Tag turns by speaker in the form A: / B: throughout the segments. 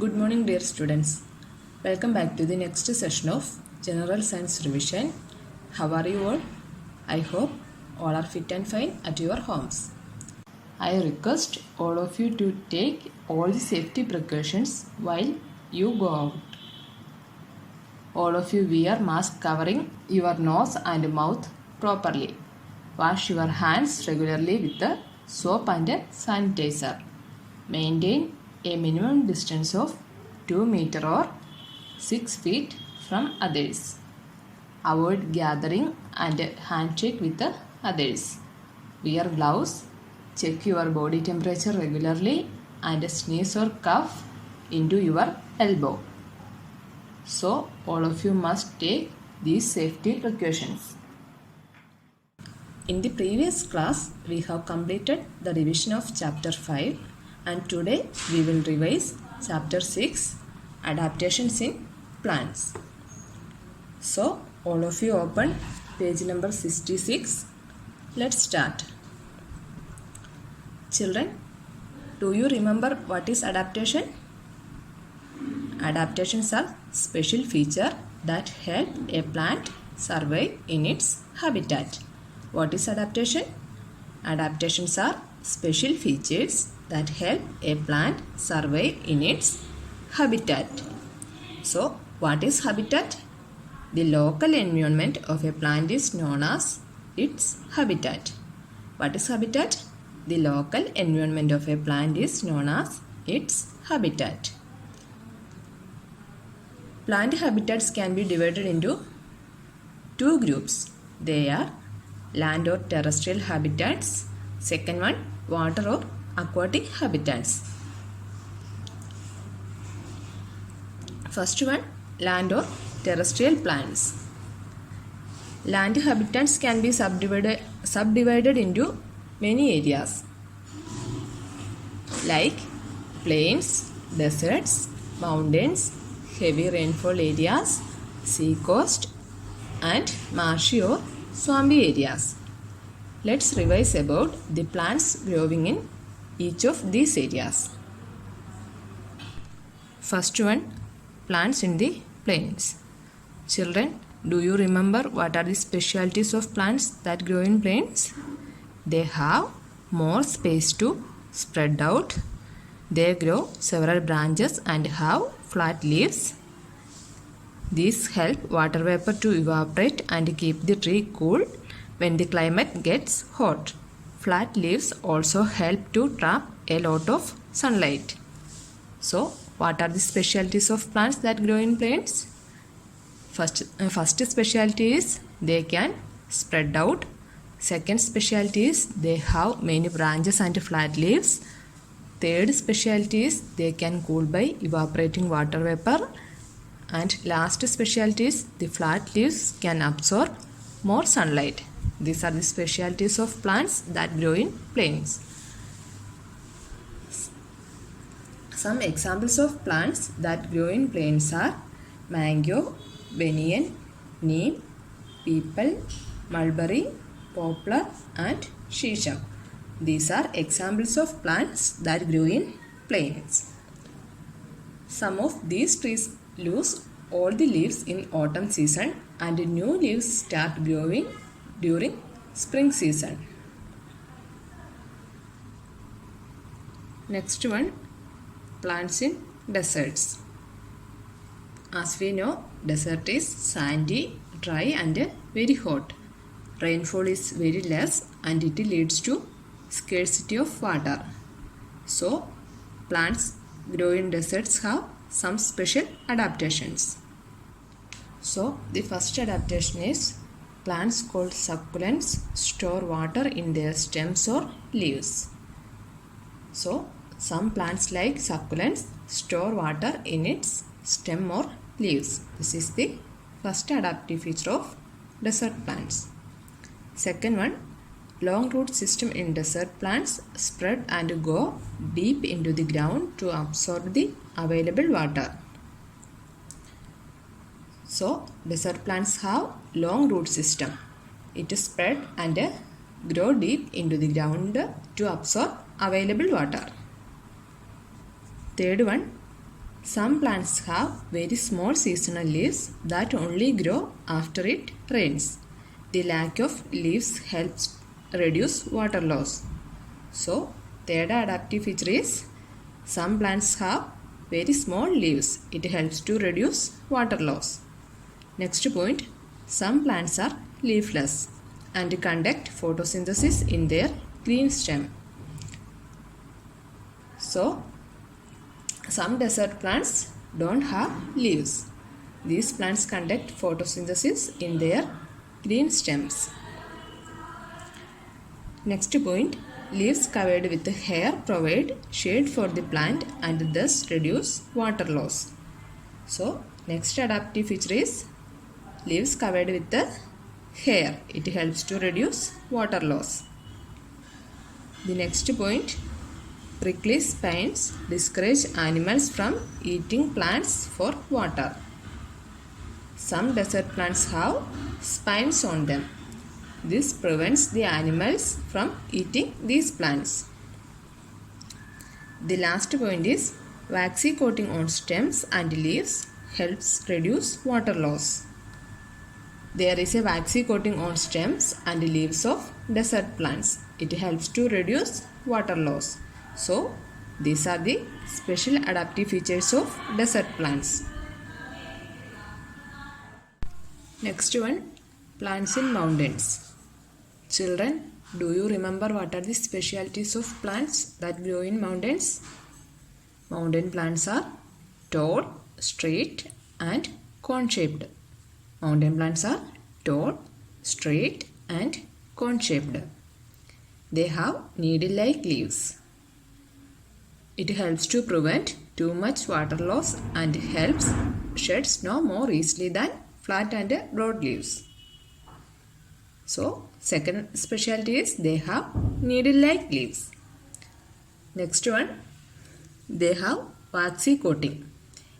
A: Good morning, dear students. Welcome back to the next session of General Science Revision. How are you all? I hope all are fit and fine at your homes. I request all of you to take all the safety precautions while you go out. All of you wear mask covering your nose and mouth properly. Wash your hands regularly with the soap and sanitizer. Maintain a minimum distance of 2 meters or 6 feet from others. Avoid gathering and handshake with the others. Wear gloves. Check your body temperature regularly and sneeze or cough into your elbow. So, all of you must take these safety precautions. In the previous class, we have completed the revision of chapter 5 and today we will revise chapter 6, adaptations in plants. So, all of you open page number 66. Let's start. Children, do you remember what is adaptation? Adaptations are special features that help a plant survive in its habitat. What is adaptation? Adaptations are special features that help a plant survive in its habitat. So, what is habitat? The local environment of a plant is known as its habitat. What is habitat? The local environment of a plant is known as its habitat. Plant habitats can be divided into two groups. They are land or terrestrial habitats. Second one, water or aquatic habitats. First one, land or terrestrial plants. Land habitats can be subdivided into many areas like plains, deserts, mountains, heavy rainfall areas, sea coast and marshy or swampy areas. Let's revise about the plants growing in each of these areas. First one, plants in the plains. Children, do you remember what are the specialties of plants that grow in plains? They have more space to spread out. They grow several branches and have flat leaves. These help water vapor to evaporate and keep the tree cool when the climate gets hot. Flat leaves also help to trap a lot of sunlight. So, what are the specialties of plants that grow in plains? First specialty is they can spread out. Second specialty is they have many branches and flat leaves. Third specialty is they can cool by evaporating water vapor. And last specialty is the flat leaves can absorb more sunlight. These are the specialties of plants that grow in plains. Some examples of plants that grow in plains are mango, banyan, neem, peepal, mulberry, poplar and shisham. These are examples of plants that grow in plains. Some of these trees lose all the leaves in autumn season and new leaves start growing during spring season. Next one, plants in deserts. As we know, desert is sandy, dry and very hot. Rainfall is very less and it leads to scarcity of water. So, plants grow in deserts have some special adaptations. So, the first adaptation is plants called succulents store water in their stems or leaves. So, some plants like succulents store water in its stem or leaves. This is the first adaptive feature of desert plants. Second one, long root system in desert plants spread and go deep into the ground to absorb the available water. So, desert plants have long root system. It is spread and grow deep into the ground to absorb available water. Third one, Some plants have very small seasonal leaves that only grow after it rains. The lack of leaves helps reduce water loss. So, third adaptive feature is some plants have very small leaves. It helps to reduce water loss. Next point, some plants are leafless and conduct photosynthesis in their green stem. So, some desert plants don't have leaves. These plants conduct photosynthesis in their green stems. Next point, leaves covered with hair provide shade for the plant and thus reduce water loss. So, next adaptive feature is leaves covered with the hair. It helps to reduce water loss. The next point, prickly spines discourage animals from eating plants for water. Some desert plants have spines on them. This prevents the animals from eating these plants. The last point is waxy coating on stems and leaves helps reduce water loss. There is a waxy coating on stems and leaves of desert plants. It helps to reduce water loss. So, these are the special adaptive features of desert plants. Next one, plants in mountains. Children, do you remember what are the specialities of plants that grow in mountains? Mountain plants are tall, straight and cone-shaped. Mountain plants are tall, straight and cone-shaped. They have needle-like leaves. It helps to prevent too much water loss and helps shed snow more easily than flat and broad leaves. So, second specialty is they have needle-like leaves. Next one, they have waxy coating.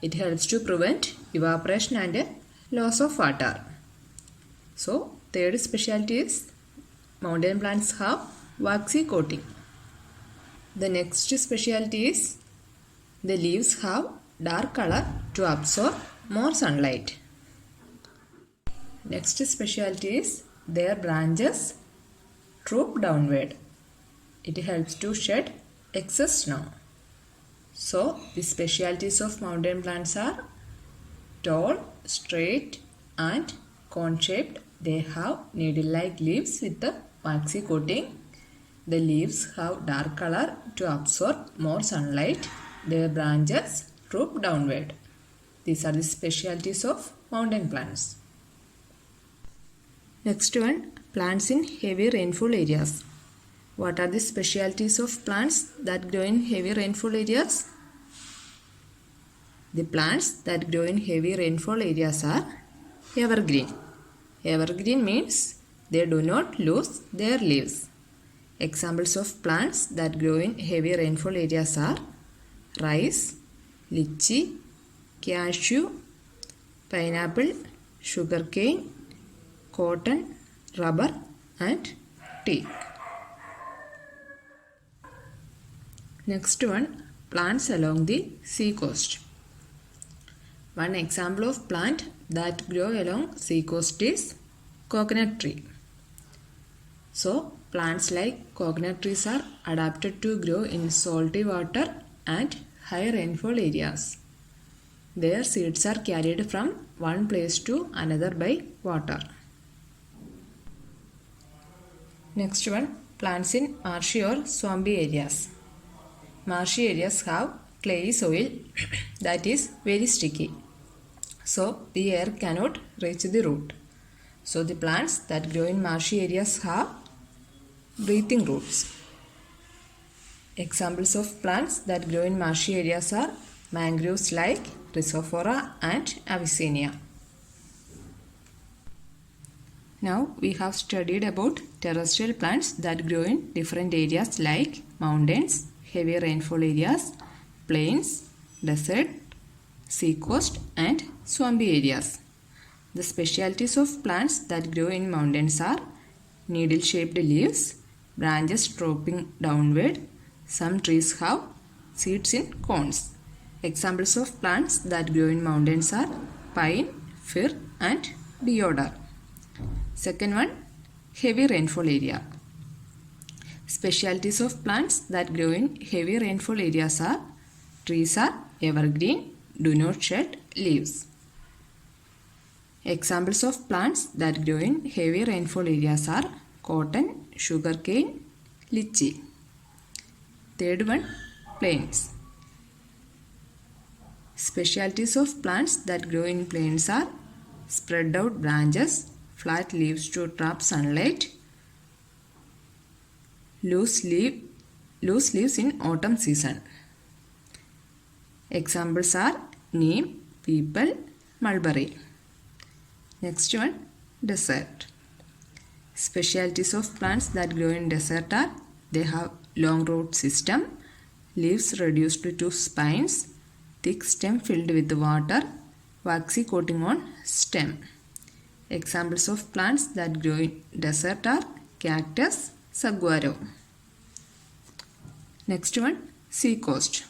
A: It helps to prevent evaporation and loss of water. So, third specialty is mountain plants have waxy coating. The next specialty is the leaves have dark color to absorb more sunlight. Next specialty is their branches droop downward. It helps to shed excess snow. So, the specialties of mountain plants are tall, straight and cone-shaped. They have needle-like leaves with the waxy coating. The leaves have dark color to absorb more sunlight. Their branches droop downward. These are the specialties of mountain plants. Next one, plants in heavy rainfall areas. What are the specialties of plants that grow in heavy rainfall areas? The plants that grow in heavy rainfall areas are evergreen. Evergreen means they do not lose their leaves. Examples of plants that grow in heavy rainfall areas are rice, lychee, cashew, pineapple, sugarcane, cotton, rubber and tea. Next one, plants along the sea coast. One example of plant that grow along sea coast is coconut tree. So, plants like coconut trees are adapted to grow in salty water and high rainfall areas. Their seeds are carried from one place to another by water. Next one, plants in marshy or swampy areas. Marshy areas have clayey soil that is very sticky. So, the air cannot reach the root. So, the plants that grow in marshy areas have breathing roots. Examples of plants that grow in marshy areas are mangroves like Rhizophora and Avicennia. Now we have studied about terrestrial plants that grow in different areas like mountains, heavy rainfall areas, plains, desert, seacoast and swampy areas. The specialties of plants that grow in mountains are needle-shaped leaves, branches dropping downward. Some trees have seeds in cones. Examples of plants that grow in mountains are pine, fir and deodar. Second one, heavy rainfall area. Specialities of plants that grow in heavy rainfall areas are trees are evergreen, do not shed leaves. Examples of plants that grow in heavy rainfall areas are cotton, sugarcane, lychee. Third one, plains. Specialities of plants that grow in plains are spread out branches, flat leaves to trap sunlight, loose leaves in autumn season. Examples are neem, peepal, mulberry. Next one, desert. Specialities of plants that grow in desert are they have long root system, leaves reduced to spines, thick stem filled with water, waxy coating on stem. Examples of plants that grow in desert are cactus, saguaro. Next one, sea coast.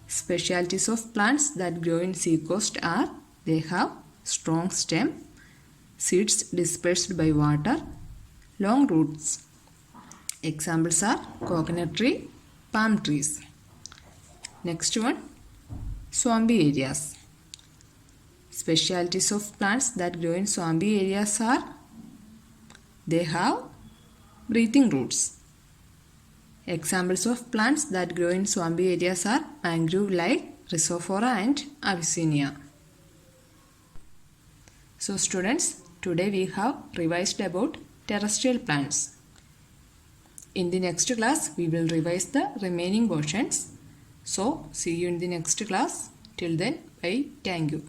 A: Specialities of plants that grow in sea coast are they have strong stem, seeds dispersed by water, long roots. Examples are coconut tree, palm trees. Next one, swampy areas. Specialities of plants that grow in swampy areas are they have breathing roots. Examples of plants that grow in swampy areas are mangrove like Rhizophora and Avicennia. So students, today we have revised about terrestrial plants. In the next class, we will revise the remaining portions. So, see you in the next class. Till then, bye. Thank you.